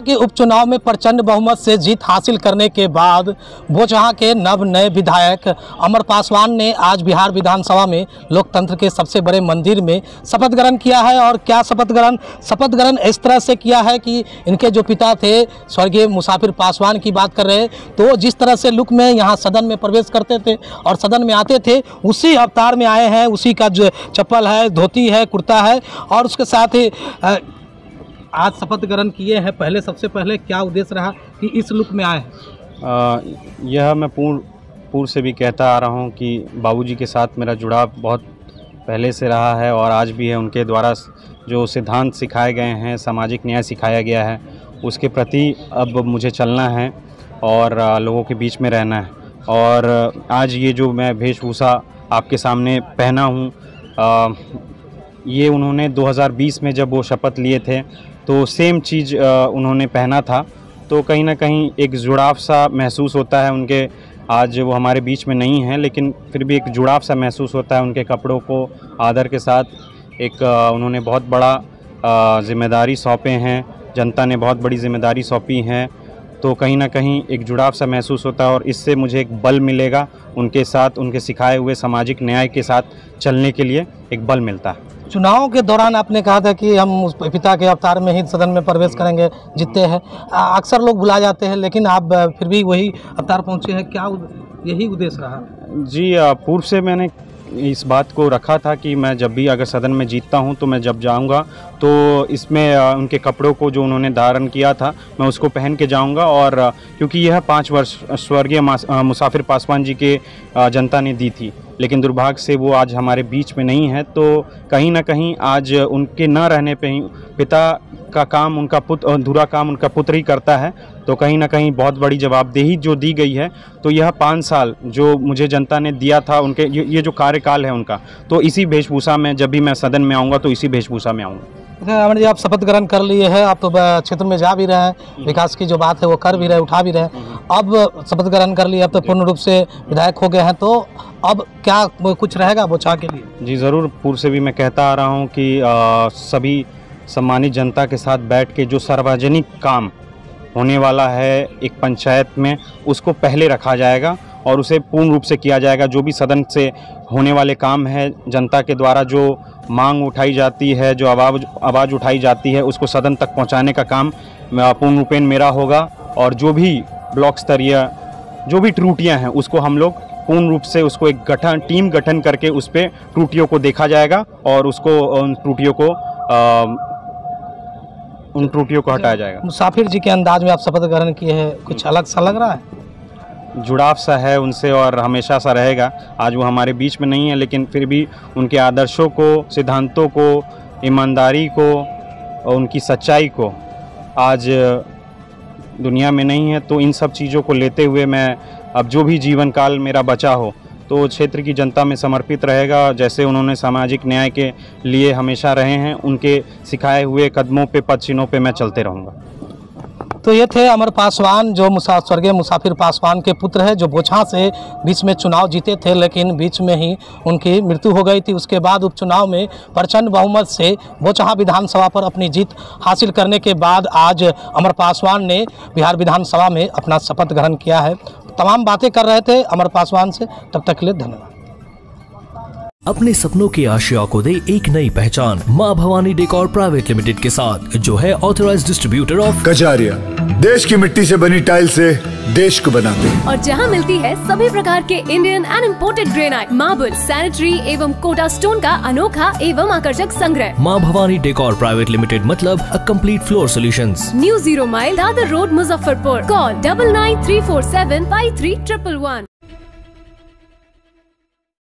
के उपचुनाव में प्रचंड बहुमत से जीत हासिल करने के बाद बोचहां के नव नए विधायक अमर पासवान ने आज बिहार विधानसभा में लोकतंत्र के सबसे बड़े मंदिर में शपथ ग्रहण किया है। और क्या शपथ ग्रहण इस तरह से किया है कि इनके जो पिता थे स्वर्गीय मुसाफिर पासवान की बात कर रहे हैं, तो जिस तरह से लुक में यहाँ सदन में प्रवेश करते थे और सदन में आते थे उसी अवतार में आए हैं। उसी का जो चप्पल है, धोती है, कुर्ता है और उसके साथ ही आज शपथ ग्रहण किए हैं। सबसे पहले क्या उद्देश्य रहा कि इस लुक में आए हैं? यह मैं पूर्व से भी कहता आ रहा हूं कि बाबूजी के साथ मेरा जुड़ाव बहुत पहले से रहा है और आज भी है। उनके द्वारा जो सिद्धांत सिखाए गए हैं, सामाजिक न्याय सिखाया गया है, उसके प्रति अब मुझे चलना है और लोगों के बीच में रहना है। और आज ये जो मैं वेशभूषा आपके सामने पहना हूँ, ये उन्होंने 2020 में जब वो शपथ लिए थे तो सेम चीज़ उन्होंने पहना था, तो कहीं ना कहीं एक जुड़ाव सा महसूस होता है उनके। आज वो हमारे बीच में नहीं है लेकिन फिर भी एक जुड़ाव सा महसूस होता है उनके कपड़ों को आदर के साथ। एक उन्होंने बहुत बड़ा जिम्मेदारी सौंपे हैं, जनता ने बहुत बड़ी जिम्मेदारी सौंपी हैं, तो कहीं ना कहीं एक जुड़ाव सा महसूस होता है और इससे मुझे एक बल मिलेगा उनके साथ, उनके सिखाए हुए सामाजिक न्याय के साथ चलने के लिए एक बल मिलता है। चुनाव के दौरान आपने कहा था कि हम उस पिता के अवतार में ही सदन में प्रवेश करेंगे, जीतते हैं। अक्सर लोग भुला जाते हैं लेकिन आप फिर भी वही अवतार पहुंचे हैं, क्या यही उद्देश्य रहा? जी, पूर्व से मैंने इस बात को रखा था कि मैं जब भी अगर सदन में जीतता हूं तो मैं जब जाऊंगा तो इसमें उनके कपड़ों को जो उन्होंने धारण किया था मैं उसको पहन के जाऊंगा। और क्योंकि यह 5 वर्ष स्वर्गीय मुसाफिर पासवान जी के जनता ने दी थी, लेकिन दुर्भाग्य से वो आज हमारे बीच में नहीं है, तो कहीं ना कहीं आज उनके न रहने पे ही पिता का काम उनका पुत्र, अधूरा काम उनका पुत्र ही करता है, तो कहीं ना कहीं बहुत बड़ी जवाबदेही जो दी गई है। तो यह 5 साल जो मुझे जनता ने दिया था, उनके ये जो कार्यकाल है उनका, तो इसी वेशभूषा में जब भी मैं सदन में आऊँगा तो इसी वेशभूषा में आऊँगा। अमर जी, आप शपथ ग्रहण कर लिए हैं, आप तो क्षेत्र में जा भी रहे हैं, विकास की जो बात है वो कर भी रहे, उठा भी रहे, अब शपथ ग्रहण कर लिए, अब तो पूर्ण रूप से विधायक हो गए हैं, तो अब क्या कुछ रहेगा बोचहां के लिए? जी ज़रूर, पूर्व से भी मैं कहता आ रहा हूँ कि सभी सम्मानित जनता के साथ बैठ के जो सार्वजनिक काम होने वाला है एक पंचायत में, उसको पहले रखा जाएगा और उसे पूर्ण रूप से किया जाएगा। जो भी सदन से होने वाले काम है, जनता के द्वारा जो मांग उठाई जाती है, जो आवाज़ उठाई जाती है, उसको सदन तक पहुंचाने का काम पूर्ण रूपेण मेरा होगा। और जो भी ब्लॉक स्तरीय जो भी त्रुटियां हैं उसको हम लोग पूर्ण रूप से उसको एक टीम गठन करके उस पर त्रुटियों को देखा जाएगा और उसको उन त्रुटियों को हटाया जाएगा। मुसाफिर जी के अंदाज में आप शपथ ग्रहण किए हैं, कुछ अलग सा लग रहा है? जुड़ाव सा है उनसे और हमेशा सा रहेगा। आज वो हमारे बीच में नहीं है लेकिन फिर भी उनके आदर्शों को, सिद्धांतों को, ईमानदारी को और उनकी सच्चाई को आज दुनिया में नहीं है, तो इन सब चीज़ों को लेते हुए मैं अब जो भी जीवन काल मेरा बचा हो तो क्षेत्र की जनता में समर्पित रहेगा। जैसे उन्होंने सामाजिक न्याय के लिए हमेशा रहे हैं, उनके सिखाए हुए कदमों पे, पदचिन्हों पे मैं चलते रहूँगा। तो ये थे अमर पासवान, जो स्वर्गीय मुसाफिर पासवान के पुत्र है, जो बोचहां से बीच में चुनाव जीते थे लेकिन बीच में ही उनकी मृत्यु हो गई थी। उसके बाद उपचुनाव में प्रचंड बहुमत से बोचहां विधानसभा पर अपनी जीत हासिल करने के बाद आज अमर पासवान ने बिहार विधानसभा में अपना शपथ ग्रहण किया है। तमाम बातें कर रहे थे अमर पासवान से, तब तक के लिए धन्यवाद। अपने सपनों की आशिया को दे एक नई पहचान माँ भवानी डेकोर प्राइवेट लिमिटेड के साथ, जो है ऑथराइज्ड डिस्ट्रीब्यूटर ऑफ कजारिया। देश की मिट्टी से बनी टाइल से देश को बनाते हैं और जहाँ मिलती है सभी प्रकार के Indian and imported granite, marble, sanitary एवं कोटा स्टोन का अनोखा एवं आकर्षक संग्रह। माँ भवानी डेकोर प्राइवेट लिमिटेड मतलब a complete floor solutions. New 0 mile Dadar road, Muzaffarpur. Call 9934753111।